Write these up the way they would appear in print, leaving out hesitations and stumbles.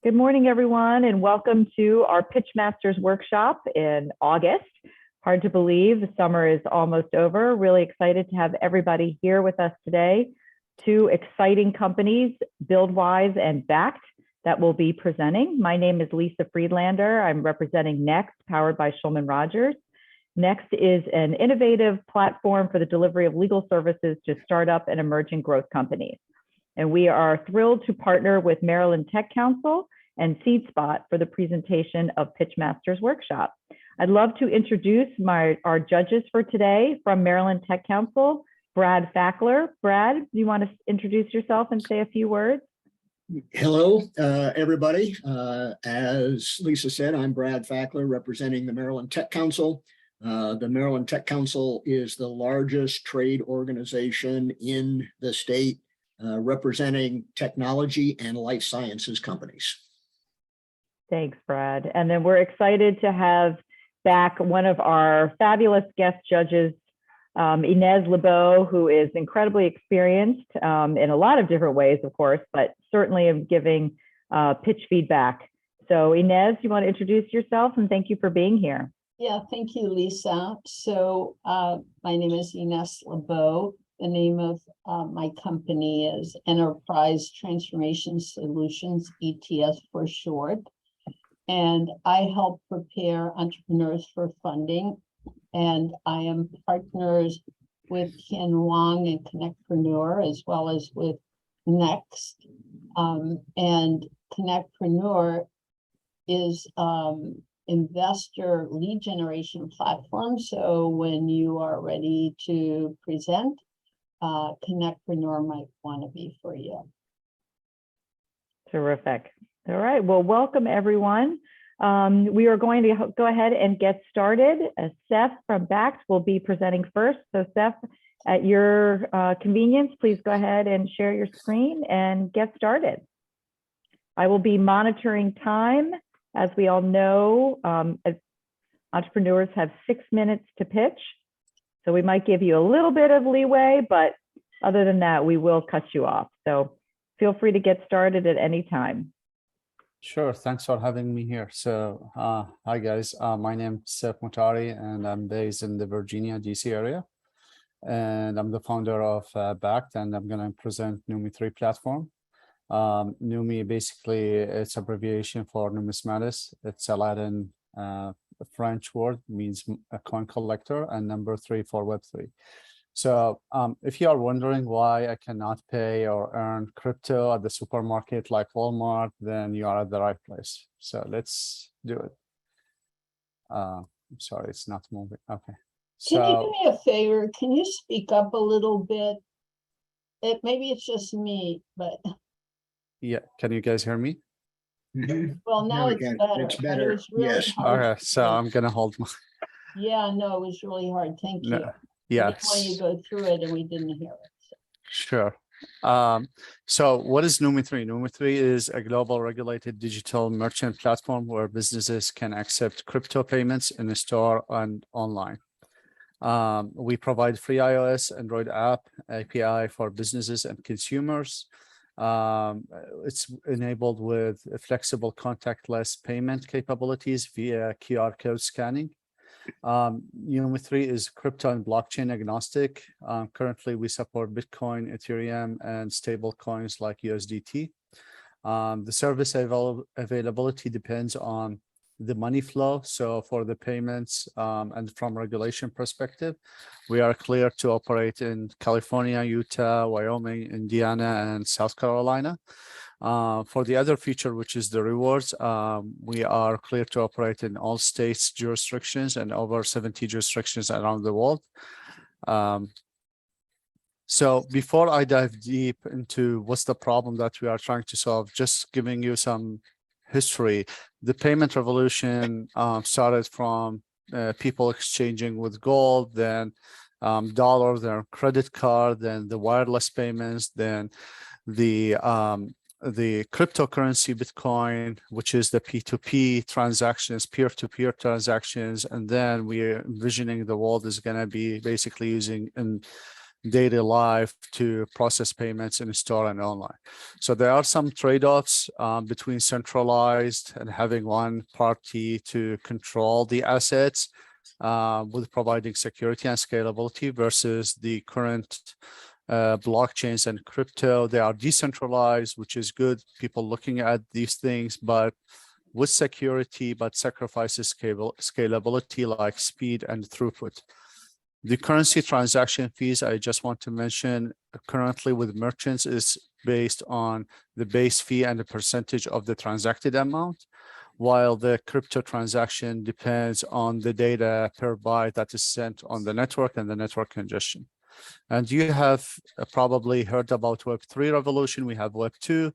Good morning, everyone, and welcome to our Pitchmasters workshop in August. Hard to believe the summer is almost over. Really excited to have everybody here with us today. Two exciting companies, BuildWise and Bakkt, that will be presenting. My name is Lisa Friedlander. I'm representing Next, powered by Shulman Rogers. Next is an innovative platform for the delivery of legal services to startup and emerging growth companies. And we are thrilled to partner with Maryland Tech Council and SeedSpot for the presentation of Pitchmasters workshop. I'd love to introduce our judges for today from Maryland Tech Council, Brad Fackler. Brad, do you want to introduce yourself and say a few words? Hello, everybody. As Lisa said, I'm Brad Fackler, representing the Maryland Tech Council. The Maryland Tech Council is the largest trade organization in the state, representing technology and life sciences companies. Thanks, Brad. And then we're excited to have back one of our fabulous guest judges, Inez LeBeau, who is incredibly experienced in a lot of different ways, of course, but certainly of giving pitch feedback. So Inez, you want to introduce yourself, and thank you for being here. Yeah, thank you, Lisa. So my name is Inez LeBeau. The name of my company is Enterprise Transformation Solutions, ETS for short. And I help prepare entrepreneurs for funding. And I am partners with Ken Wong and Connectpreneur, as well as with Next. And Connectpreneur is investor lead generation platform. So when you are ready to present, Connectpreneur might want to be for you. Terrific. All right. Well, welcome, everyone. We are going to go ahead and get started. Seth from Bakkt will be presenting first. So Seth, at your convenience, please go ahead and share your screen and get started. I will be monitoring time. As we all know, entrepreneurs have 6 minutes to pitch. So we might give you a little bit of leeway, but other than that, we will cut you off. So feel free to get started at any time. Sure. Thanks for having me here. So, hi guys. My name is Seth Mutari, and I'm based in the Virginia, DC area. And I'm the founder of Bakkt, and I'm going to present Numi3 platform. Numi, basically, it's abbreviation for numismatis. It's a Latin French word, means a coin collector, and number 3 for Web3. So if you are wondering why I cannot pay or earn crypto at the supermarket like Walmart, then you are at the right place. So let's do it. I'm sorry, it's not moving. Okay. Can you do me a favor? Can you speak up a little bit? Maybe it's just me, but. Yeah, can you guys hear me? Well, now it's better. It's better. It was really Yes. hard. Okay, so I'm gonna hold my. Yeah, no, it was really hard. Thank you. Yeah. When you go through it and we didn't hear it. So. Sure. So what is Numi3? Numi3 is a global regulated digital merchant platform where businesses can accept crypto payments in the store and online. We provide free iOS, Android app, API for businesses and consumers. It's enabled with flexible contactless payment capabilities via QR code scanning. Numi3 is crypto and blockchain agnostic. Currently, we support Bitcoin, Ethereum, and stable coins like USDT. The service availability depends on the money flow. So for the payments and from regulation perspective, we are clear to operate in California, Utah, Wyoming, Indiana, and South Carolina. For the other feature, which is the rewards, we are clear to operate in all states jurisdictions and over 70 jurisdictions around the world. So before I dive deep into what's the problem that we are trying to solve, just giving you some history. The payment revolution started from people exchanging with gold, then dollar, then credit card, then the wireless payments, then the cryptocurrency Bitcoin, which is the P2P transactions, peer-to-peer transactions, and then we're envisioning the world is going to be basically using daily life to process payments in store and online. So there are some trade-offs between centralized and having one party to control the assets with providing security and scalability versus the current blockchains and crypto. They are decentralized, which is good. People looking at these things, but with security, but sacrifices scalability like speed and throughput. The currency transaction fees, I just want to mention, currently with merchants is based on the base fee and the percentage of the transacted amount, while the crypto transaction depends on the data per byte that is sent on the network and the network congestion. And you have probably heard about Web3 revolution. We have Web2.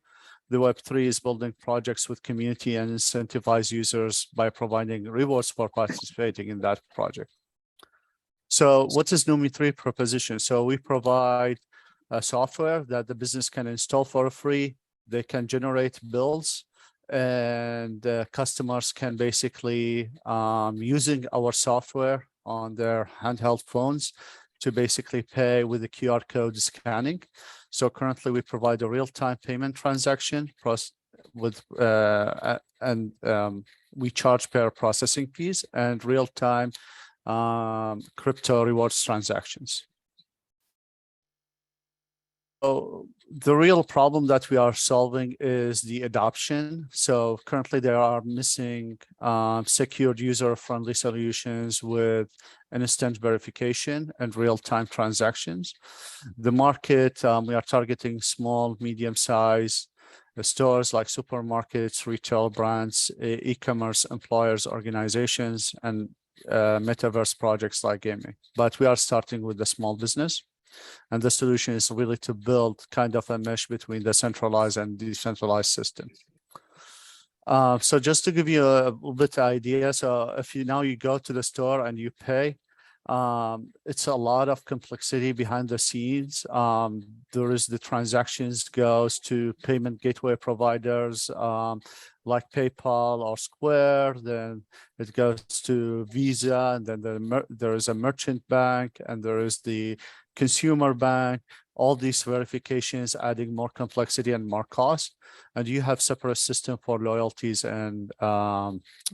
The Web3 is building projects with community and incentivize users by providing rewards for participating in that project. So what is Numi 3 proposition? So we provide a software that the business can install for free. They can generate bills, and customers can basically using our software on their handheld phones to basically pay with the QR code scanning. So currently we provide a real-time payment transaction with we charge per processing fees and real-time crypto rewards transactions. So the real problem that we are solving is the adoption. So currently there are missing secured user-friendly solutions with instant verification and real-time transactions. The market, we are targeting small, medium-sized stores like supermarkets, retail brands, e-commerce employers, organizations, and metaverse projects like gaming. But we are starting with the small business. And the solution is really to build kind of a mesh between the centralized and decentralized system. So just to give you a little bit of idea, so if you go to the store and you pay, it's a lot of complexity behind the scenes. There is the transactions goes to payment gateway providers like PayPal or Square, then it goes to Visa, and then there is a merchant bank, and there is the consumer bank. All these verifications adding more complexity and more cost. And you have separate system for loyalties and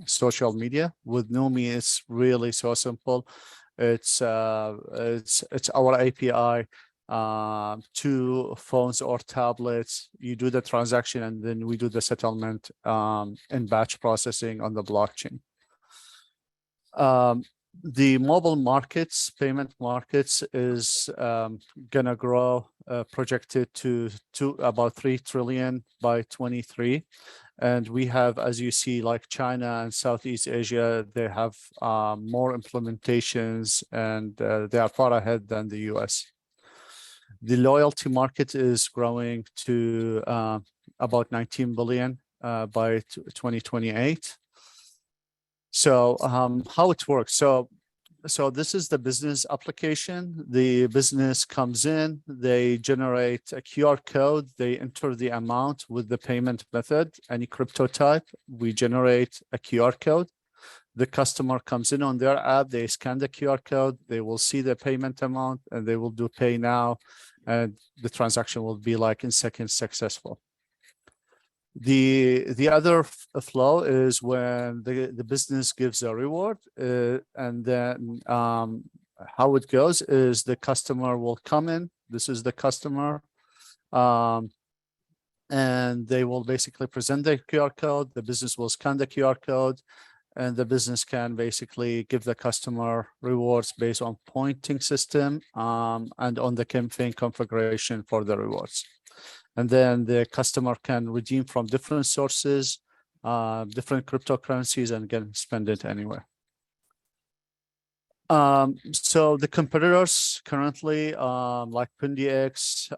social media. With Numi, it's really so simple. It's our API to phones or tablets. You do the transaction and then we do the settlement in batch processing on the blockchain. The mobile markets, payment markets is gonna grow, projected to about 3 trillion by 23. And we have, as you see, like China and Southeast Asia, they have more implementations, and they are far ahead than the US. The loyalty market is growing to about 19 billion by 2028. So how it works? So this is the business application. The business comes in, they generate a QR code, they enter the amount with the payment method, any crypto type. We generate a QR code. The customer comes in on their app, they scan the QR code, they will see the payment amount, and they will do pay now, and the transaction will be like in seconds successful. The other flow is when the business gives a reward, and then how it goes is the customer will come in. This is the customer, and they will basically present the QR code. The business will scan the QR code, and the business can basically give the customer rewards based on pointing system and on the campaign configuration for the rewards. And then the customer can redeem from different sources, different cryptocurrencies, and can spend it anywhere. So the competitors currently, like PinDX,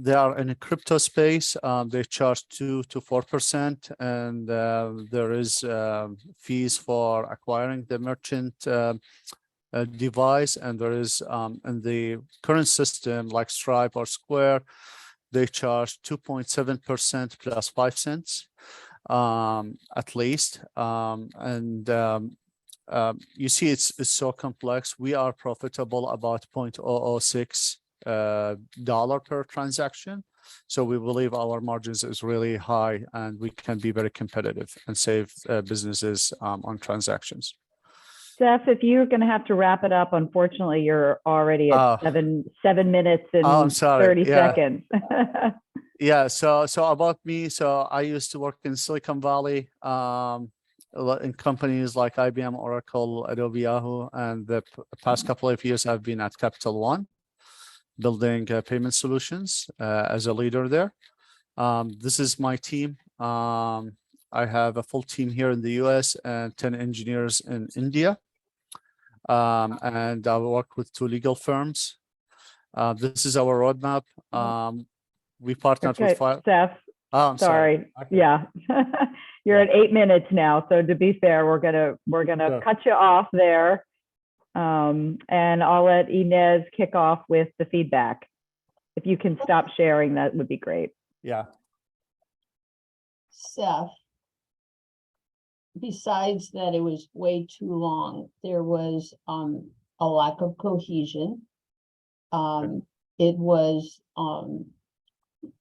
they are in a crypto space. They charge 2 to 4%, and there is fees for acquiring the merchant device, and there is in the current system like Stripe or Square, they charge 2.7% plus 5 cents at least, and you see, it's so complex. We are profitable about 0.006 dollar per transaction. So we believe our margins is really high, and we can be very competitive and save businesses on transactions. Steph, if you're going to have to wrap it up, unfortunately, you're already at 7 minutes and I'm sorry. 30 seconds. Yeah. So about me. So I used to work in Silicon Valley, in companies like IBM, Oracle, Adobe, Yahoo, and the past couple of years I've been at Capital One, building payment solutions as a leader there. This is my team. I have a full team here in the US and 10 engineers in India. And I work with 2 legal firms. This is our roadmap. We partnered with 5. Steph, Oh, I'm sorry. Okay. Yeah. You're at 8 minutes now. So to be fair, we're gonna cut you off there. And I'll let Inez kick off with the feedback. If you can stop sharing, that would be great. Yeah. Seth, besides that, it was way too long. There was a lack of cohesion. It was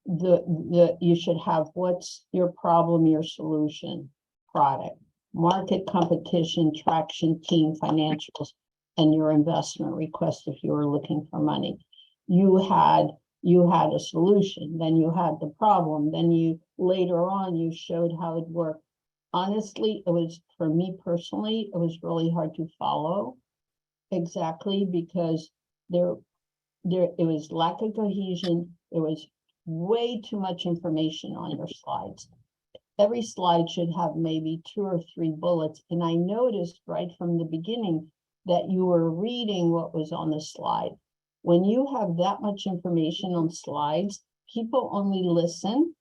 you should have what's your problem, your solution, product, market, competition, traction, team, financials, and your investment request if you were looking for money. You had a solution, then you had the problem, then you later on you showed how it worked. Honestly, it was, for me personally, it was really hard to follow exactly because it was lack of cohesion. It was way too much information on your slides. Every slide should have maybe 2 or 3 bullets. And I noticed right from the beginning that you were reading what was on the slide. When you have that much information on slides, people only listen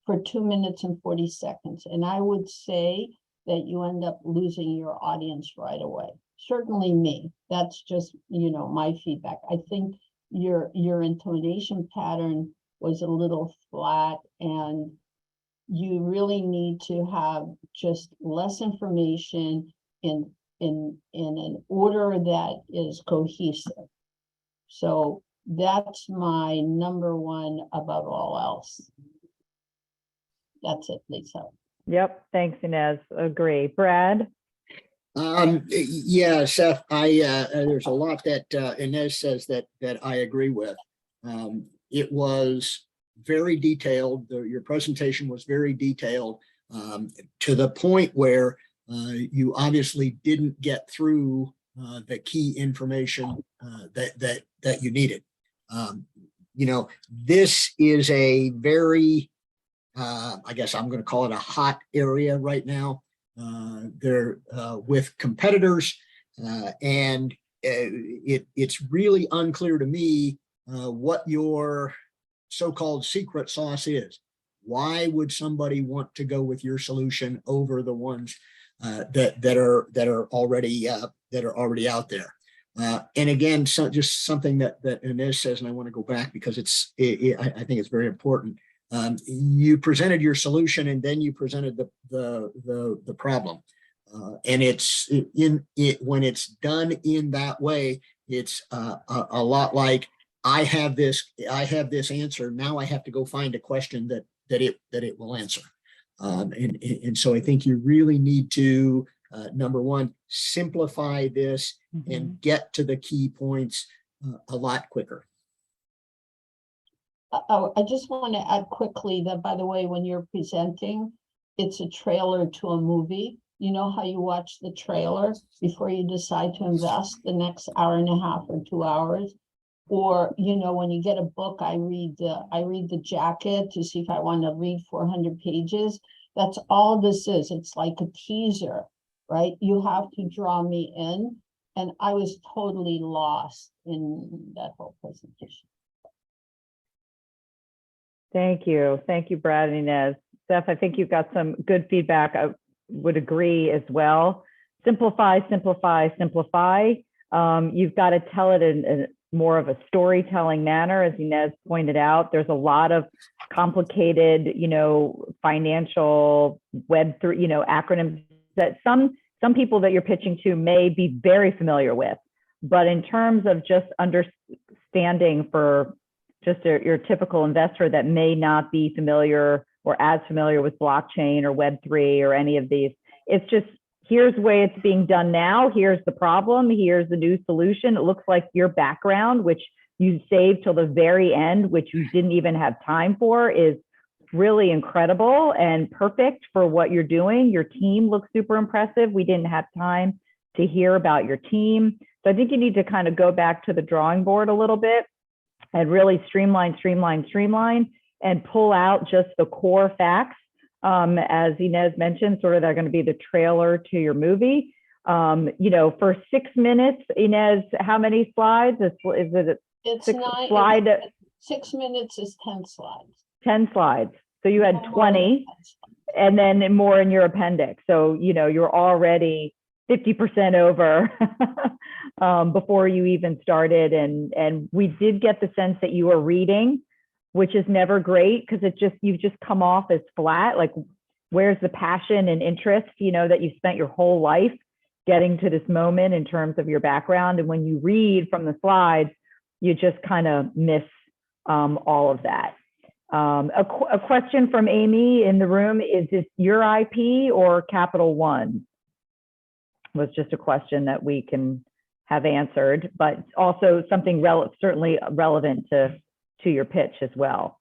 for 2 minutes and 40 seconds. And I would say that you end up losing your audience right away. Certainly me. That's just, my feedback. I think your intonation pattern was a little flat, and you really need to have just less information in an order that is cohesive. So that's my number one above all else. That's it, Lisa. Yep. Thanks, Inez. Agree. Brad? Yeah, Seth, there's a lot that Inez says that I agree with. It was very detailed. Your presentation was very detailed, to the point where you obviously didn't get through the key information that you needed. This is a very, I guess I'm going to call it a hot area right now. They're with competitors, and it's really unclear to me what your so-called secret sauce is. Why would somebody want to go with your solution over the ones that are already out there? And again, just something that Inez says, and I want to go back because I think it's very important. You presented your solution, and then you presented the problem, and when it's done in that way, it's a lot like I have this answer. Now I have to go find a question that it will answer, and so I think you really need to number one, simplify this and get to the key points a lot quicker. I just want to add quickly that, by the way, when you're presenting, it's a trailer to a movie. You know how you watch the trailer before you decide to invest the next hour and a half or 2 hours? Or, when you get a book, I read the jacket to see if I want to read 400 pages. That's all this is. It's like a teaser, right? You have to draw me in. And I was totally lost in that whole presentation. Thank you. Thank you, Brad and Inez. Steph, I think you've got some good feedback. I would agree as well. Simplify, simplify, simplify. You've got to tell it in more of a storytelling manner, as Inez pointed out. There's a lot of complicated, financial acronyms that some some people that you're pitching to may be very familiar with, but in terms of just understanding for just your typical investor that may not be familiar or as familiar with blockchain or Web3 or any of these, it's just, here's the way it's being done now. Here's the problem. Here's the new solution. It looks like your background, which you saved till the very end, which you didn't even have time for, is really incredible and perfect for what you're doing. Your team looks super impressive. We didn't have time to hear about your team. So I think you need to kind of go back to the drawing board a little bit and really streamline, and pull out just the core facts. As Inez mentioned, sort of they're going to be the trailer to your movie. For 6 minutes, Inez, how many slides? Is it It's six 9. slide? 6 minutes is 10 slides. 10 slides. So you had No more than 20 10 slides. and then more in your appendix. So, you're already 50% over before you even started. And we did get the sense that you were reading, which is never great because you've just come off as flat. Like, where's the passion and interest, that you spent your whole life getting to this moment in terms of your background. And when you read from the slides, you just kind of miss all of that. A question from Amy in the room, is this your IP or Capital One? Was just a question that we can have answered, but also something certainly relevant to your pitch as well.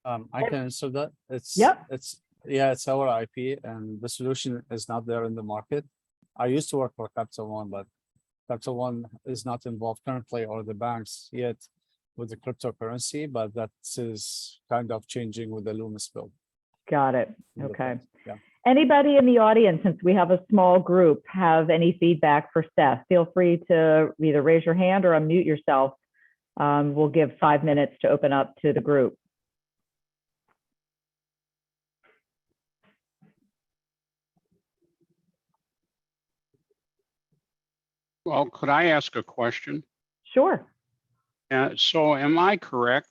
I can answer that. It's our IP, and the solution is not there in the market. I used to work for Capital One, but Capital One is not involved currently, or the banks yet, with the cryptocurrency, but that is kind of changing with the Loomis bill. Got it. Okay. Yeah. Anybody in the audience, since we have a small group, have any feedback for Steph? Feel free to either raise your hand or unmute yourself. We'll give 5 minutes to open up to the group. Well, could I ask a question? Sure. So am I correct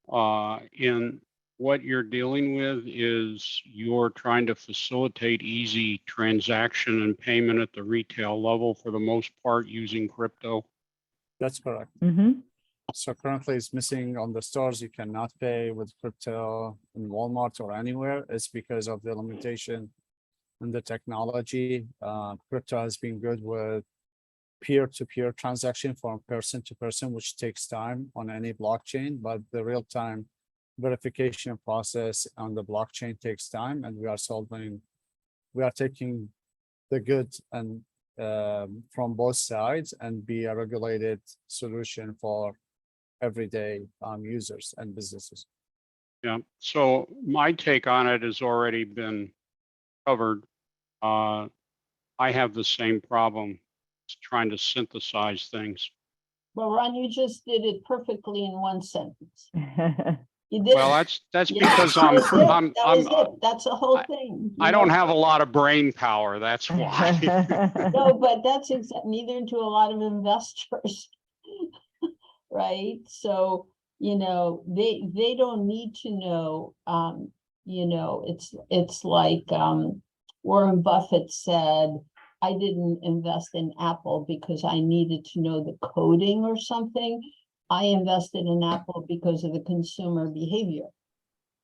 in what you're dealing with is you're trying to facilitate easy transaction and payment at the retail level for the most part using crypto? That's correct. Mm-hmm. So currently it's missing on the stores. You cannot pay with crypto in Walmart or anywhere. It's because of the limitation in the technology. Crypto has been good with peer-to-peer transaction from person to person, which takes time on any blockchain, but the real-time verification process on the blockchain takes time, and we are taking the good and from both sides and be a regulated solution for everyday users and businesses. Yeah, so my take on it has already been covered. I have the same problem trying to synthesize things. Well, Ron, you just did it perfectly in one sentence. You did. Well, that's Yeah, because that was it. That's the whole thing. I don't have a lot of brain power. That's why. No, but that's neither do a lot of investors, right? So, they don't need to know, it's like Warren Buffett said, I didn't invest in Apple because I needed to know the coding or something. I invested in Apple because of the consumer behavior,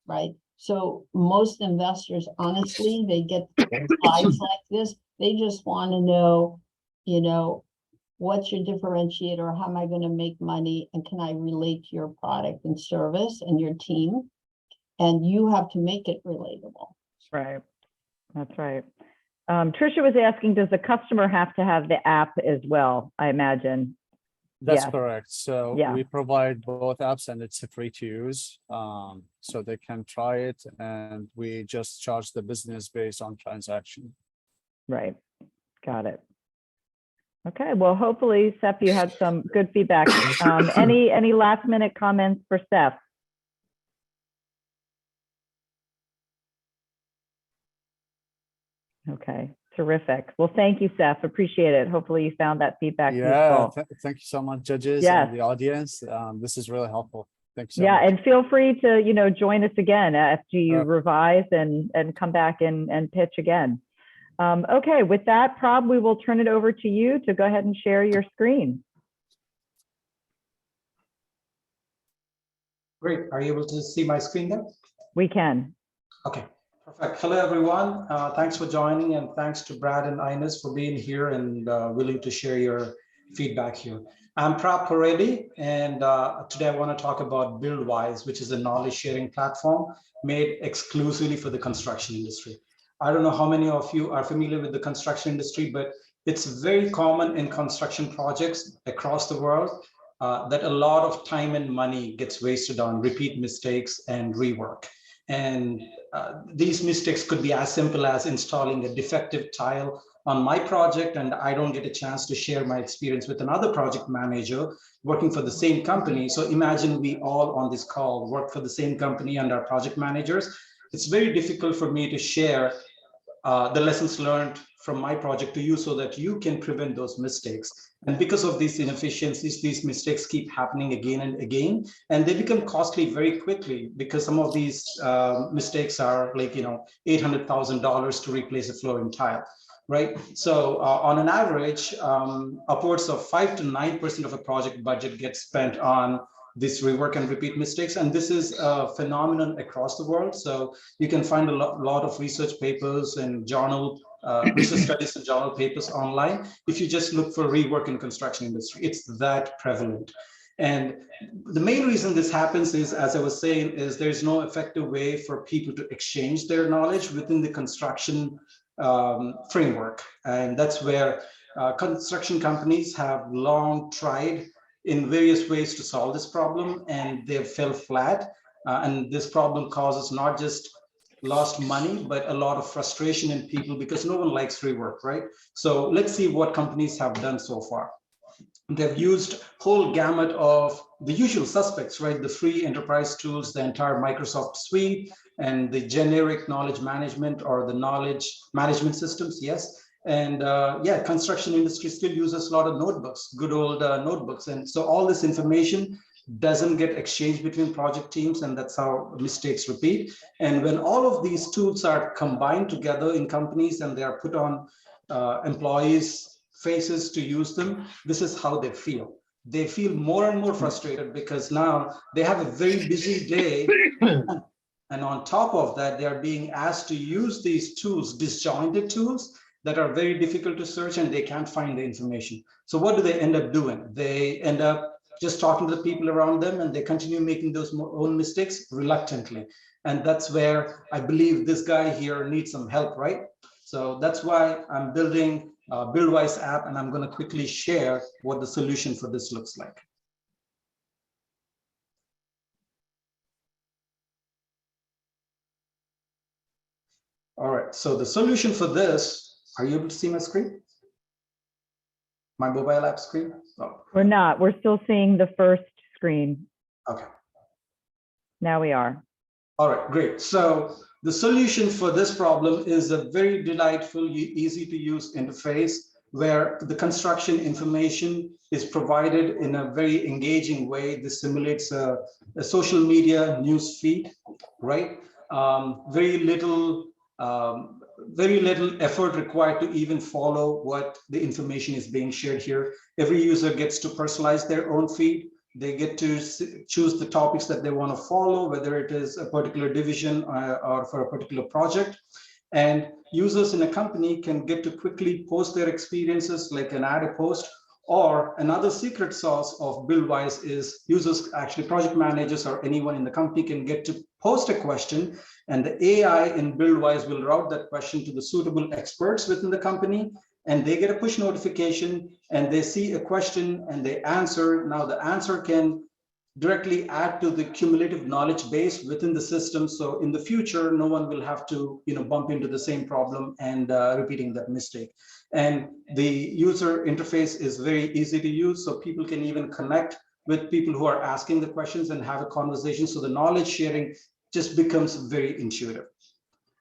right? So most investors, honestly, they get slides like this. They just want to know, what's your differentiator? How am I going to make money? And can I relate to your product and service and your team? And you have to make it relatable. Right. That's right. Trisha was asking, does the customer have to have the app as well? I imagine. That's Yes. correct. So Yeah. we provide both apps and it's free to use. So they can try it, and we just charge the business based on transaction. Right. Got it. Okay. Well, hopefully, Steph, you had some good feedback. Any last minute comments for Steph? Okay. Terrific. Well, thank you, Steph. Appreciate it. Hopefully you found that feedback Yeah, useful. thank you so much, judges Yes. and the audience. This is really helpful. Thanks so Yeah, much. and feel free to, join us again after you Uh, revise and come back and pitch again. Okay, with that, Prab, we will turn it over to you to go ahead and share your screen. Great. Are you able to see my screen then? We can. Okay, perfect. Hello, everyone. Thanks for joining, and thanks to Brad and Ines for being here and willing to share your feedback here. I'm Prab Paredi, and today I want to talk about BuildWise, which is a knowledge sharing platform made exclusively for the construction industry. I don't know how many of you are familiar with the construction industry, but it's very common in construction projects across the world that a lot of time and money gets wasted on repeat mistakes and rework. And these mistakes could be as simple as installing a defective tile on my project, and I don't get a chance to share my experience with another project manager working for the same company. So imagine we all on this call work for the same company and our project managers. It's very difficult for me to share the lessons learned from my project to you so that you can prevent those mistakes. And because of these inefficiencies, these mistakes keep happening again and again, and they become costly very quickly because some of these mistakes are like, $800,000 to replace a flooring tile, right? So on an average, upwards of 5 to 9% of a project budget gets spent on this rework and repeat mistakes. And this is a phenomenon across the world. So you can find a lot of research papers and journal research studies and journal papers online. If you just look for rework in construction industry, it's that prevalent. And the main reason this happens is, as I was saying, is there's no effective way for people to exchange their knowledge within the construction framework. And that's where construction companies have long tried in various ways to solve this problem, and they've fell flat. And this problem causes not just lost money, but a lot of frustration in people because no one likes rework, right? So let's see what companies have done so far. They've used whole gamut of the usual suspects, right? The free enterprise tools, the entire Microsoft suite, and the generic knowledge management or the knowledge management systems, yes. And yeah, construction industry still uses a lot of notebooks, good old notebooks. And so all this information doesn't get exchanged between project teams, and that's how mistakes repeat. And when all of these tools are combined together in companies and they are put on employees' faces to use them, this is how they feel. They feel more and more frustrated because now they have a very busy day. And on top of that, they are being asked to use these tools, disjointed tools, that are very difficult to search, and they can't find the information. So what do they end up doing? They end up just talking to the people around them, and they continue making those own mistakes reluctantly. And that's where I believe this guy here needs some help, right? So that's why I'm building a BuildWise app, and I'm going to quickly share what the solution for this looks like. All right, so the solution for this, are you able to see my screen? My mobile app screen? Oh. We're not. We're still seeing the first screen. Okay. Now we are. All right, great. So the solution for this problem is a very delightful, easy to use interface where the construction information is provided in a very engaging way. This simulates a social media news feed, right? Very little effort required to even follow what the information is being shared here. Every user gets to personalize their own feed. They get to choose the topics that they want to follow, whether it is a particular division or for a particular project. And users in a company can get to quickly post their experiences, like an add a post. Or another secret sauce of BuildWise is users, actually project managers or anyone in the company, can get to post a question, and the AI in BuildWise will route that question to the suitable experts within the company, and they get a push notification and they see a question and they answer. Now the answer can directly add to the cumulative knowledge base within the system. So in the future, no one will have to bump into the same problem and repeating that mistake. And the user interface is very easy to use, so people can even connect with people who are asking the questions and have a conversation. So the knowledge sharing just becomes very intuitive.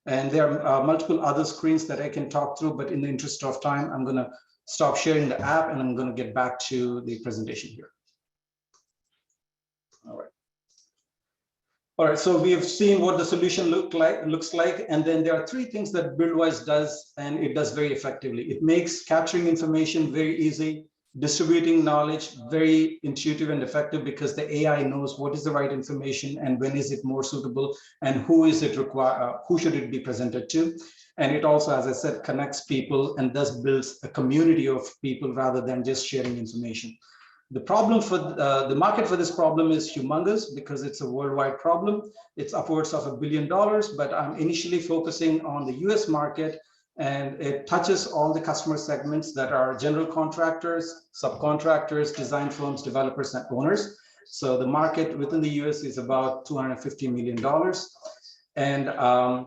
And there are multiple other screens that I can talk through, but in the interest of time, I'm going to stop sharing the app and I'm going to get back to the presentation here. All right. All right, so we have seen what the solution looks like, and then there are three things that BuildWise does, and it does very effectively. It makes capturing information very easy, distributing knowledge very intuitive and effective, because the AI knows what is the right information and when is it more suitable and who is it who should it be presented to. And it also, as I said, connects people and thus builds a community of people rather than just sharing information. The problem for the market for this problem is humongous because it's a worldwide problem. It's upwards of $1 billion, but I'm initially focusing on the US market, and it touches all the customer segments that are general contractors, subcontractors, design firms, developers, and owners. So the market within the US is about $250 million. And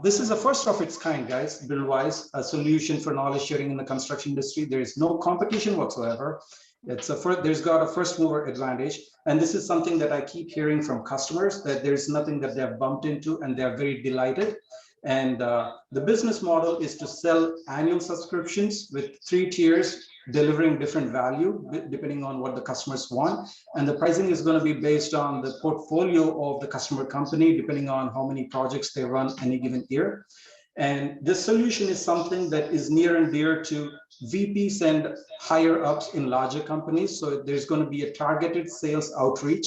this is the first of its kind, guys, BuildWise, a solution for knowledge sharing in the construction industry. There is no competition whatsoever. There's got a first mover advantage. And this is something that I keep hearing from customers, that there's nothing that they've bumped into and they're very delighted. And the business model is to sell annual subscriptions with 3 tiers, delivering different value depending on what the customers want. And the pricing is going to be based on the portfolio of the customer company, depending on how many projects they run any given year. And this solution is something that is near and dear to VPs and higher ups in larger companies. So there's going to be a targeted sales outreach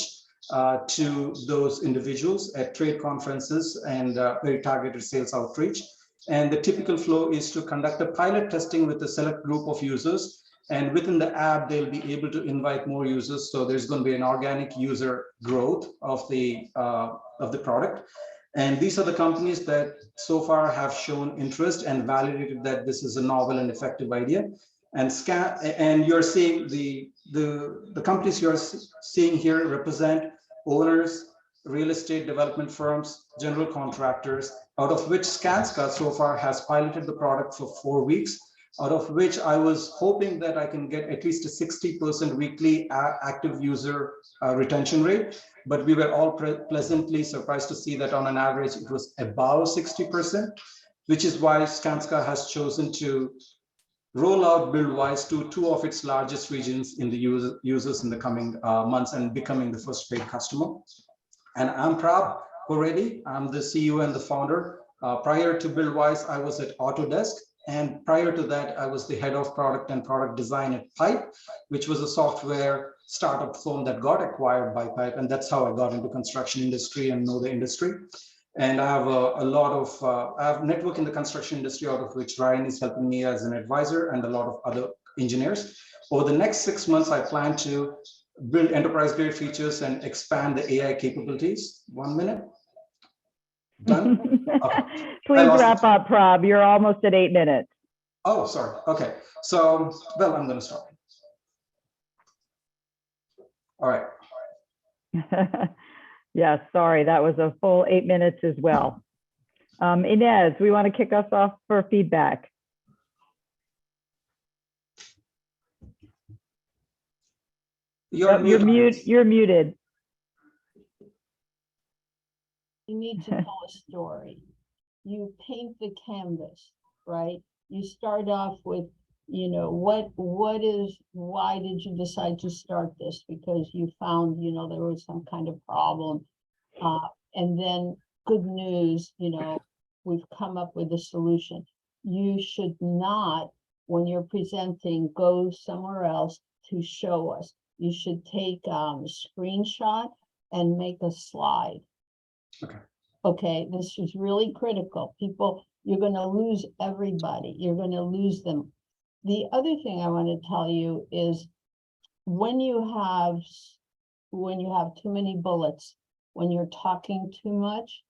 to those individuals at trade conferences, and very targeted sales outreach. And the typical flow is to conduct a pilot testing with a select group of users. And within the app, they'll be able to invite more users. So there's going to be an organic user growth of the product. And these are the companies that so far have shown interest and validated that this is a novel and effective idea. And you're seeing the companies you're seeing here represent owners, real estate development firms, general contractors, out of which Skanska so far has piloted the product for 4 weeks, out of which I was hoping that I can get at least a 60% weekly active user retention rate. But we were all pleasantly surprised to see that on an average, it was above 60%, which is why Skanska has chosen to roll out BuildWise to 2 of its largest regions in the users in the coming months, and becoming the first paid customer. And I'm Prab Koredi. I'm the CEO and the founder. Prior to BuildWise, I was at Autodesk. And prior to that, I was the head of product and product design at Pipe, which was a software startup firm that got acquired by Pipe. And that's how I got into construction industry and know the industry. And I have I have network in the construction industry, out of which Ryan is helping me as an advisor, and a lot of other engineers. Over the next 6 months, I plan to build enterprise-grade features and expand the AI capabilities. 1 minute. Done? Okay. Please wrap up, Prab. You're almost at 8 minutes. Oh, sorry. Okay. So, well, I'm going to stop. All right. Yes, sorry, that was a full 8 minutes as well. Inez, we want to kick us off for feedback. You're muted. You need to tell a story. You paint the canvas, right? You start off with, you know, why did you decide to start this? Because you found, you know, there was some kind of problem. And then good news, you know, we've come up with a solution. You should not, when you're presenting, go somewhere else to show us. You should take a screenshot and make a slide. Okay. Okay, this is really critical. People, you're going to lose everybody. You're going to lose them. The other thing I want to tell you is when you have too many bullets, when you're talking too much,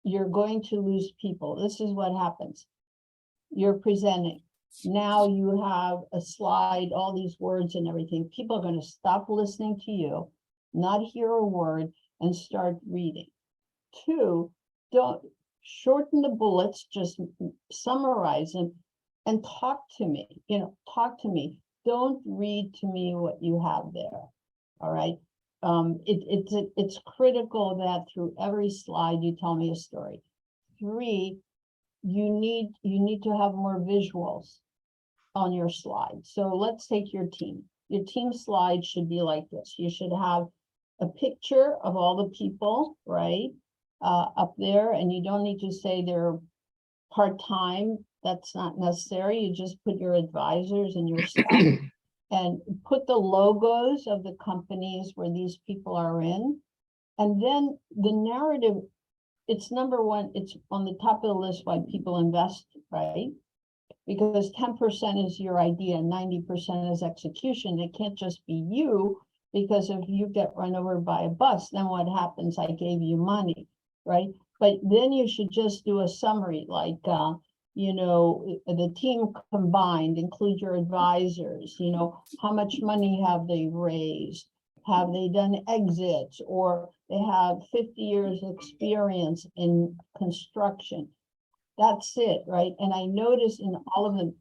you're going to lose people. This is what happens. You're presenting. Now you have a slide, all these words and everything. People are going to stop listening to you, not hear a word, and start reading. 2, don't shorten the bullets, just summarize them and talk to me, you know, talk to me. Don't read to me what you have there. All right. It's critical that through every slide you tell me a story. 3, you need to have more visuals on your slide. So let's take your team. Your team slide should be like this. You should have a picture of all the people, right? up there, and you don't need to say they're part-time. That's not necessary. You just put your advisors and your stuff and put the logos of the companies where these people are in. And then the narrative, it's number one, it's on the top of the list why people invest, right? Because 10% is your idea, 90% is execution. It can't just be you, because if you get run over by a bus, then what happens? I gave you money, right? But then you should just do a summary like, you know, the team combined, include your advisors, you know, how much money have they raised? Have they done exits, or they have 50 years experience in construction? That's it, right? And I notice in all of them,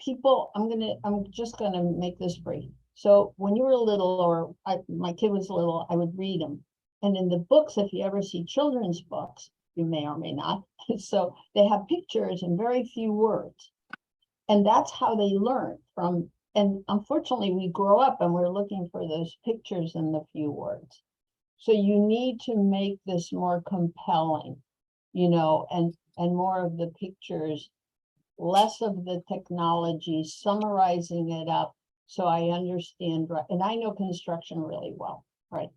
people, I'm just gonna make this brief. So when you were little, or my kid was little, I would read them. And in the books, if you ever see children's books, you may or may not, so they have pictures and very few words. And that's how they learn from, and unfortunately we grow up and we're looking for those pictures and the few words. So you need to make this more compelling, you know, and more of the pictures, less of the technology, summarizing it up so I understand, and I know construction really well, right?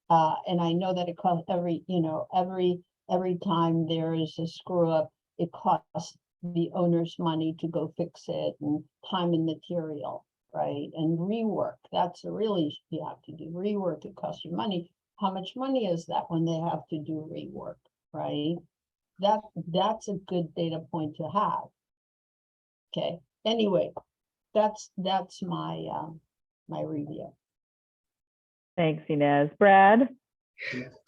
And I know that it costs every time there is a screw up, it costs the owner's money to go fix it, and time and material, right? And rework, that's really, you have to do rework, it costs you money. How much money is that when they have to do rework, right? That's a good data point to have. Okay, anyway, that's my my review. Thanks, Inez. Brad?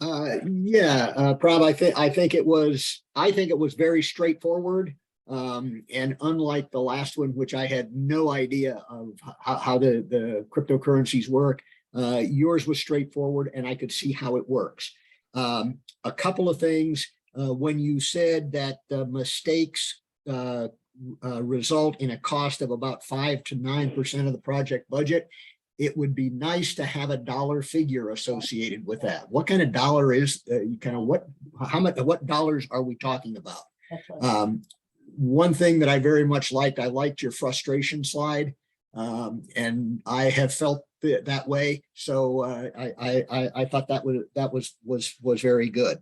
Prab, I think it was very straightforward. And unlike the last one, which I had no idea of how the cryptocurrencies work, yours was straightforward and I could see how it works. A couple of things, when you said that the mistakes result in a cost of about 5 to 9% of the project budget, it would be nice to have a dollar figure associated with that. What kind of dollar is what dollars are we talking about? That's right. One thing that I very much liked, I liked your frustration slide, and I have felt that way. So I thought that was very good.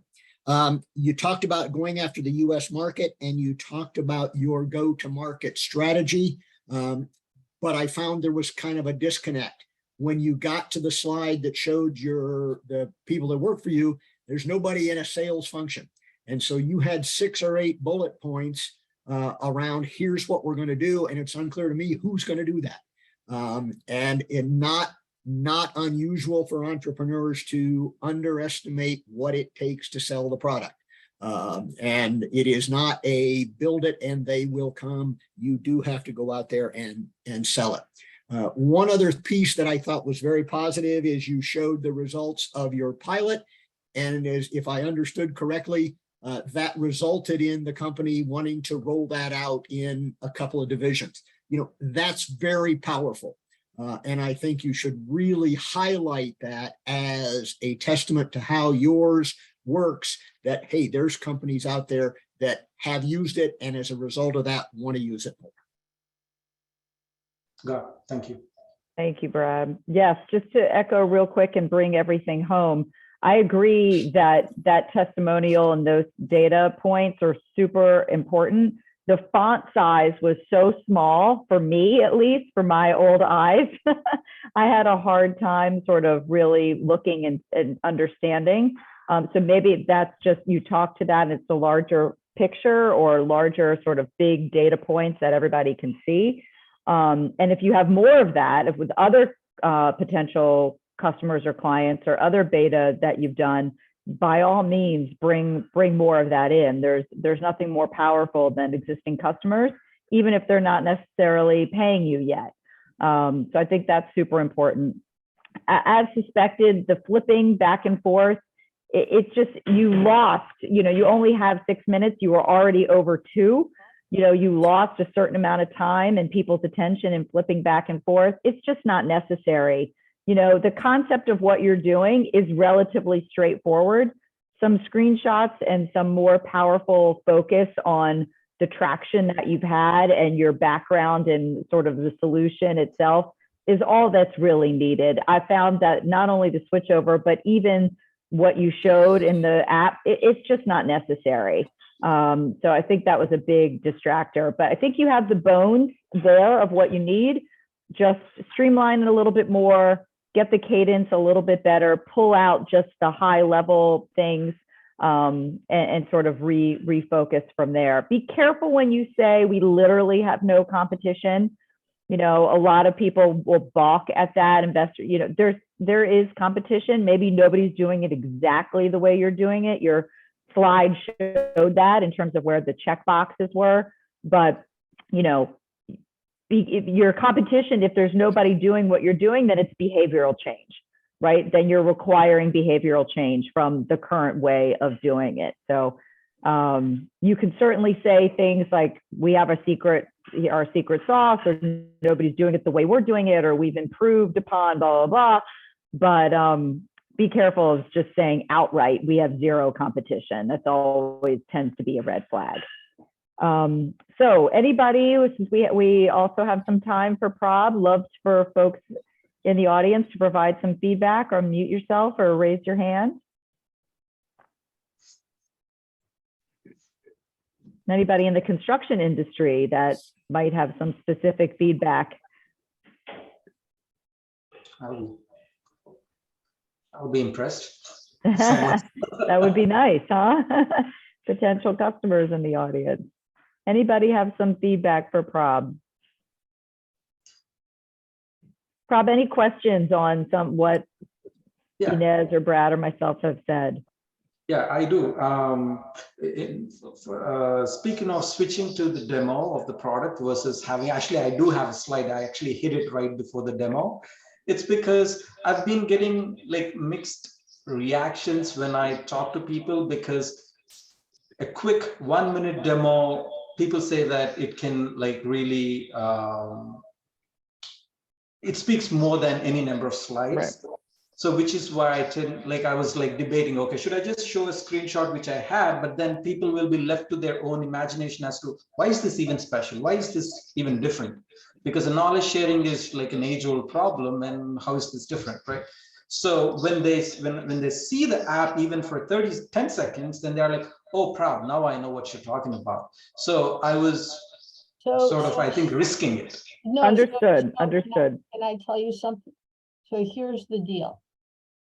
You talked about going after the U.S. market, and you talked about your go-to-market strategy. But I found there was kind of a disconnect. When you got to the slide that showed the people that work for you, there's nobody in a sales function. And so you had 6 or 8 bullet points around here's what we're going to do. And it's unclear to me who's going to do that. And it not unusual for entrepreneurs to underestimate what it takes to sell the product. And it is not a build it and they will come. You do have to go out there and sell it. One other piece that I thought was very positive is you showed the results of your pilot. And as if I understood correctly, that resulted in the company wanting to roll that out in a couple of divisions. You know, that's very powerful. And I think you should really highlight that as a testament to how yours works, that, hey, there's companies out there that have used it and as a result of that want to use it more. Got it. Thank you. Thank you, Brad. Yes, just to echo real quick and bring everything home. I agree that that testimonial and those data points are super important. The font size was so small for me, at least for my old eyes. I had a hard time sort of really looking and understanding. So maybe that's just, you talk to that and it's a larger picture or larger sort of big data points that everybody can see. And if you have more of that, if with other potential customers or clients or other beta that you've done, by all means, bring more of that in. There's nothing more powerful than existing customers, even if they're not necessarily paying you yet. So I think that's super important. As suspected, the flipping back and forth, it's just, you lost, you only have 6 minutes, you were already over 2. You lost a certain amount of time and people's attention and flipping back and forth. It's just not necessary. The concept of what you're doing is relatively straightforward. some screenshots and some more powerful focus on the traction that you've had and your background and sort of the solution itself is all that's really needed. I found that not only the switchover, but even what you showed in the app, it's just not necessary. So I think that was a big distractor, but I think you have the bones there of what you need. Just streamline it a little bit more, get the cadence a little bit better, pull out just the high level things, and sort of refocus from there. Be careful when you say we literally have no competition. You know, a lot of people will balk at that. Investor, you know, there is competition. Maybe nobody's doing it exactly the way you're doing it. Your slide showed that in terms of where the check boxes were, but you know, if your competition, if there's nobody doing what you're doing, then it's behavioral change, right? Then you're requiring behavioral change from the current way of doing it. So you can certainly say things like, we have our secret sauce, or nobody's doing it the way we're doing it, or we've improved upon blah, blah, blah. But be careful of just saying outright, we have zero competition. That's always tends to be a red flag. So anybody, since we also have some time for Prab, love for folks in the audience to provide some feedback, or mute yourself or raise your hand. Anybody in the construction industry that might have some specific feedback? I'll be impressed. That would be nice, huh? Potential customers in the audience. Anybody have some feedback for Prab? Prab, any questions on what Inez or Brad or myself have said? Yeah, I do. Speaking of switching to the demo of the product versus having, actually, I do have a slide. I actually hit it right before the demo. It's because I've been getting like mixed reactions when I talk to people, because a quick 1-minute demo, people say that it can like really, it speaks more than any number of slides. Right. So which is why I was like debating, okay, should I just show a screenshot, which I had, but then people will be left to their own imagination as to why is this even special? Why is this even different? Because the knowledge sharing is like an age-old problem, and how is this different, right? So when they see the app even for 10 seconds, then they're like, oh, Prab, now I know what you're talking about. So I was I think, risking it. No, understood. Can I tell you something? So here's the deal.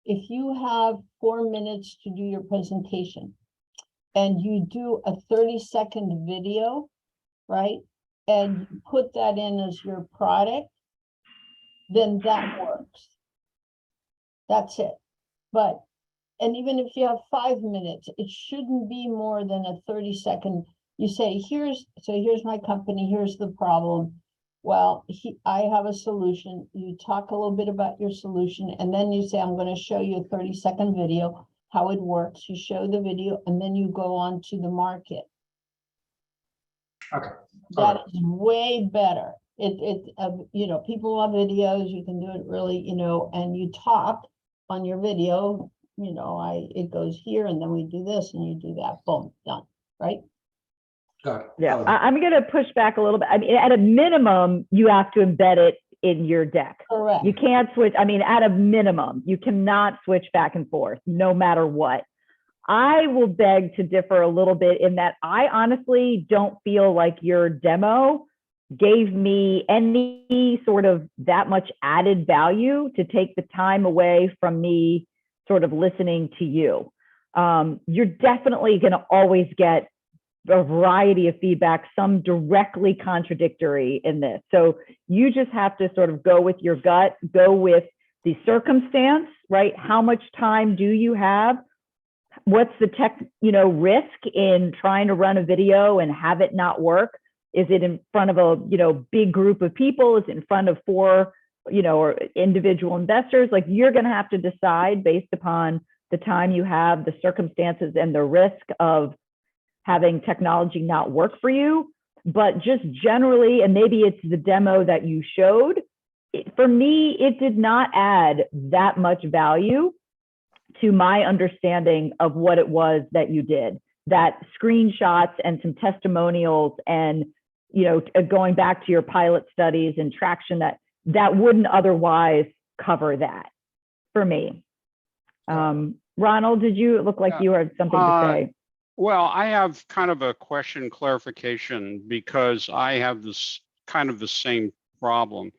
If you have 4 minutes to do your presentation and you do a 30-second video, right? And you put that in as your product, then that works. That's it. And even if you have 5 minutes, it shouldn't be more than a 30-second. You say, here's my company, here's the problem. Well, I have a solution. You talk a little bit about your solution, and then you say, I'm going to show you a 30-second video, how it works. You show the video, and then you go on to the market. Okay. That is way better. You know, people love videos. You can do it really, you know, and you talk on your video, you know, it goes here, and then we do this, and you do that. Boom, done, right? Got it. Yeah, I'm going to push back a little bit. I mean, at a minimum, you have to embed it in your deck. Correct. You can't switch. I mean, at a minimum, you cannot switch back and forth, no matter what. I will beg to differ a little bit in that I honestly don't feel like your demo gave me any sort of that much added value to take the time away from me sort of listening to you. You're definitely going to always get a variety of feedback, some directly contradictory in this. So you just have to sort of go with your gut, go with the circumstance, right? How much time do you have? What's the risk in trying to run a video and have it not work? Is it in front of a, big group of people? Is it in front of 4, or individual investors? Like, you're going to have to decide based upon the time you have, the circumstances, and the risk of having technology not work for you. But just generally, and maybe it's the demo that you showed, for me, it did not add that much value to my understanding of what it was that you did. That screenshots and some testimonials and, you know, going back to your pilot studies and traction, that wouldn't otherwise cover that for me. Ronald, did you look like you had something to say? Well, I have kind of a question clarification because I have this kind of the same problem.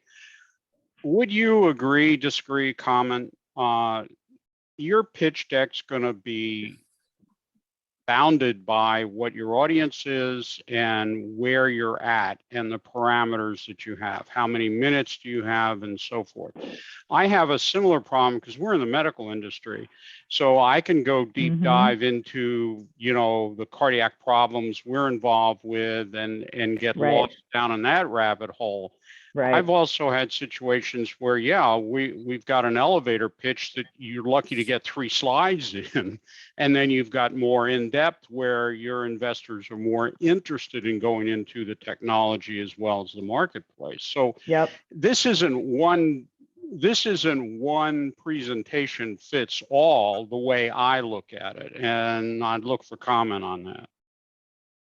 Would you agree, disagree, comment? Your pitch deck's going to be bounded by what your audience is and where you're at and the parameters that you have. How many minutes do you have and so forth? I have a similar problem because we're in the medical industry. So I can go deep dive into, you know, the cardiac problems we're involved with and get lost down in that rabbit hole. Right. I've also had situations where, yeah, we've got an elevator pitch that you're lucky to get 3 slides in, and then you've got more in depth where your investors are more interested in going into the technology as well as the marketplace. So this isn't one presentation fits all the way I look at it, and I'd look for comment on that.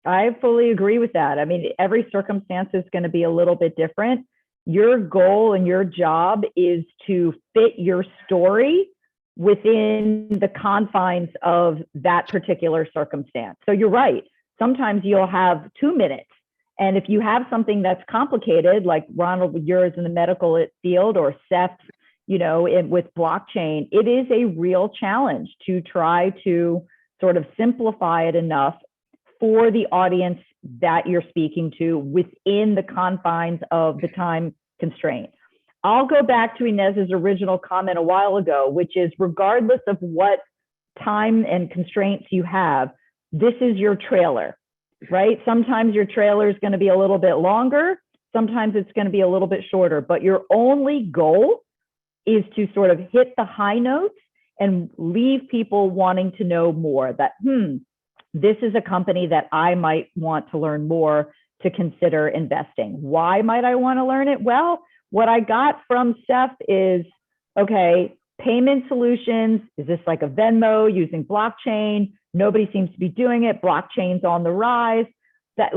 I fully agree with that. I mean, every circumstance is going to be a little bit different. Your goal and your job is to fit your story within the confines of that particular circumstance. So you're right. Sometimes you'll have 2 minutes. And if you have something that's complicated, like Ronald, yours in the medical field, or Seth, you know, with blockchain, it is a real challenge to try to sort of simplify it enough for the audience that you're speaking to within the confines of the time constraint. I'll go back to Inez's original comment a while ago, which is regardless of what time and constraints you have, this is your trailer, right? Sometimes your trailer is going to be a little bit longer. Sometimes it's going to be a little bit shorter, but your only goal is to sort of hit the high notes and leave people wanting to know more, that, this is a company that I might want to learn more to consider investing. Why might I want to learn it? Well, what I got from Seth is, okay, payment solutions. Is this like a Venmo using blockchain? Nobody seems to be doing it. Blockchain's on the rise. That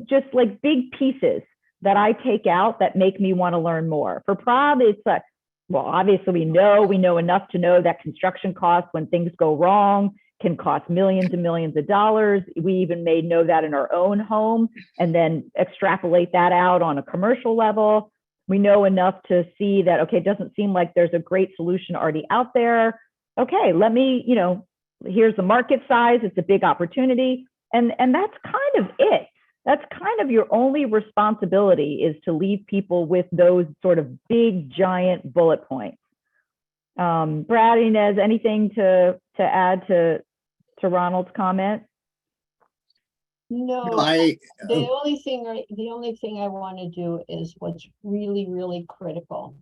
just like big pieces that I take out that make me want to learn more. For Prab, it's like, well, obviously we know enough to know that construction costs when things go wrong can cost millions and millions of dollars. We even may know that in our own home and then extrapolate that out on a commercial level. We know enough to see that, okay, it doesn't seem like there's a great solution already out there. Okay, let me, you know, here's the market size. It's a big opportunity. And that's kind of it. That's kind of your only responsibility, is to leave people with those sort of big, giant bullet points. Brad, Inez, anything to add to Ronald's comment? No, the only thing I want to do is what's really, really critical.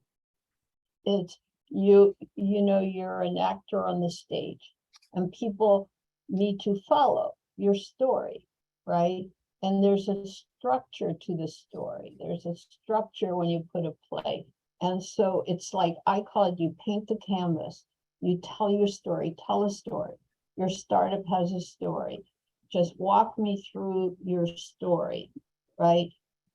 It's you know, you're an actor on the stage and people need to follow your story, right? And there's a structure to the story. There's a structure when you put a play. And so it's like, I call it, you paint the canvas, you tell your story, tell a story. Your startup has a story. Just walk me through your story, right?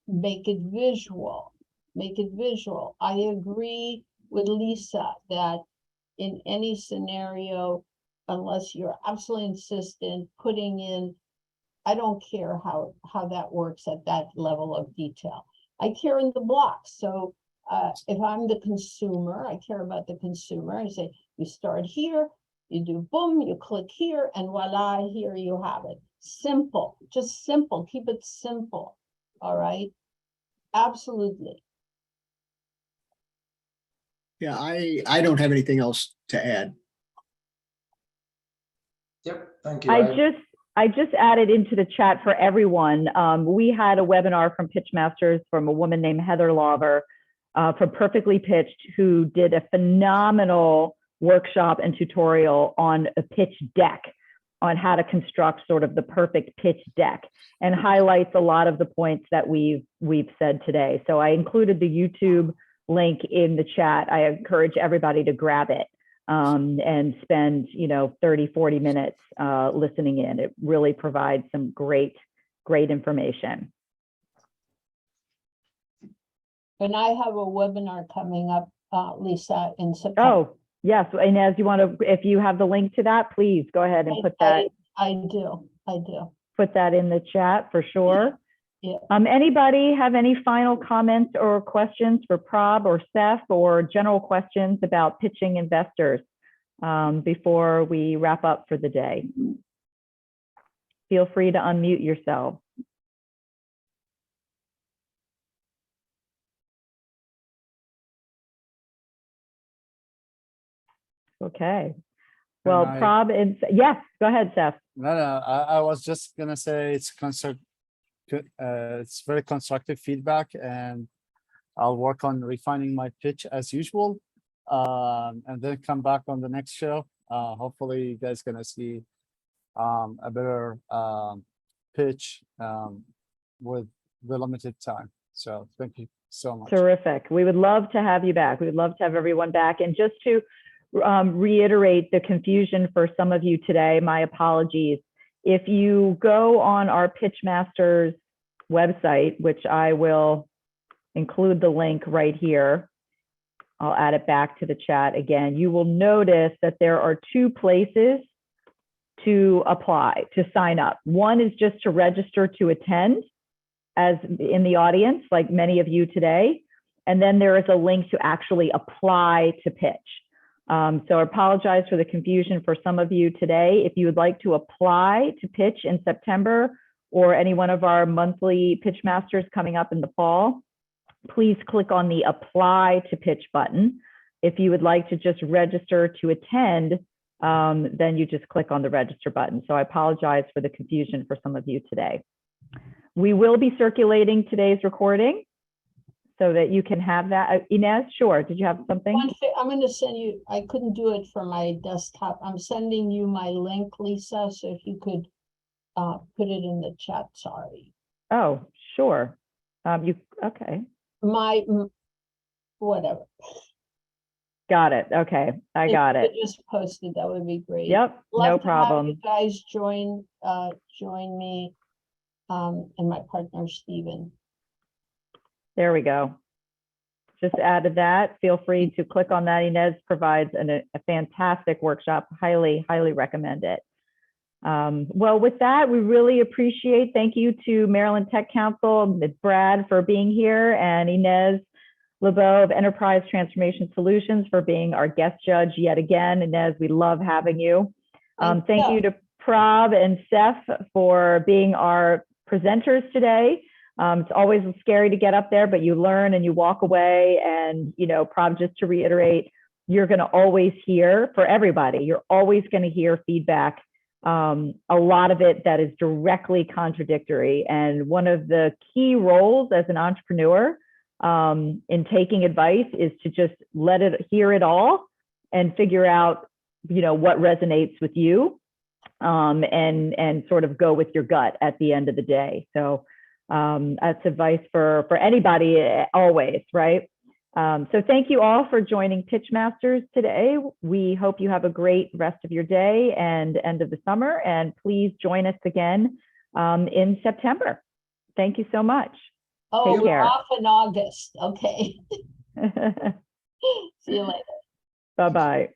Make it visual, make it visual. I agree with Lisa that in any scenario, unless you're absolutely insistent, putting in, I don't care how that works at that level of detail. I care in the blocks. So if I'm the consumer, I care about the consumer. I say, you start here, you do boom, you click here, and voila, here you have it. Simple, just simple, keep it simple, all right? Absolutely. Yeah, I don't have anything else to add. Yep, thank you. I just added into the chat for everyone. We had a webinar from Pitchmasters from a woman named Heather Lauver from Perfectly Pitched, who did a phenomenal workshop and tutorial on a pitch deck, on how to construct sort of the perfect pitch deck, and highlights a lot of the points that we've said today. So I included the YouTube link in the chat. I encourage everybody to grab it. and spend, 30, 40 minutes listening in. It really provides some great information. And I have a webinar coming up, Lisa, in September. Oh, yes. Inez, if you have the link to that, please go ahead and put that. I do. Put that in the chat for sure. Yeah. Anybody have any final comments or questions for Prab or Seth, or general questions about pitching investors before we wrap up for the day? Feel free to unmute yourself. Okay. Well, Prab, yes, go ahead, Seth. No, I was just gonna say it's very constructive feedback, and I'll work on refining my pitch as usual, and then come back on the next show. Hopefully, you guys gonna see a better pitch with the limited time. So thank you so much. Terrific. We would love to have you back. We would love to have everyone back. And just to reiterate the confusion for some of you today, my apologies. If you go on our Pitchmasters website, which I will include the link right here, I'll add it back to the chat again, you will notice that there are two places to apply, to sign up. One is just to register to attend as in the audience, like many of you today. And then there is a link to actually apply to pitch. So I apologize for the confusion for some of you today. If you would like to apply to pitch in September or any one of our monthly Pitchmasters coming up in the fall, please click on the Apply to Pitch button. If you would like to just register to attend, then you just click on the Register button. So I apologize for the confusion for some of you today. We will be circulating today's recording so that you can have that. Inez, sure. Did you have something? I'm going to send you, I couldn't do it from my desktop. I'm sending you my link, Lisa, so if you could put it in the chat, sorry. Oh, sure. Okay. Whatever. Got it. Okay. I got it. Just posted, that would be great. Yep. No Love to have problem. you guys join me and my partner, Stephen. There we go. Just added that. Feel free to click on that. Inez provides a fantastic workshop. Highly, highly recommend it. Well, with that, we really appreciate. Thank you to Maryland Tech Council, Brad for being here, and Inez LeBeau of Enterprise Transformation Solutions for being our guest judge yet again. Inez, we love having you. Thank you to Prab and Seth for being our presenters today. It's always scary to get up there, but you learn and you walk away. And, Prab, just to reiterate, you're going to always hear, for everybody, you're always going to hear feedback, a lot of it that is directly contradictory. And one of the key roles as an entrepreneur in taking advice is to just hear it all and figure out, what resonates with you, and sort of go with your gut at the end of the day. So that's advice for anybody always, right? So thank you all for joining Pitchmasters today. We hope you have a great rest of your day and end of the summer, and please join us again in September. Thank you so much. Oh, Take we're care. off in August. Okay. See you later. Bye-bye.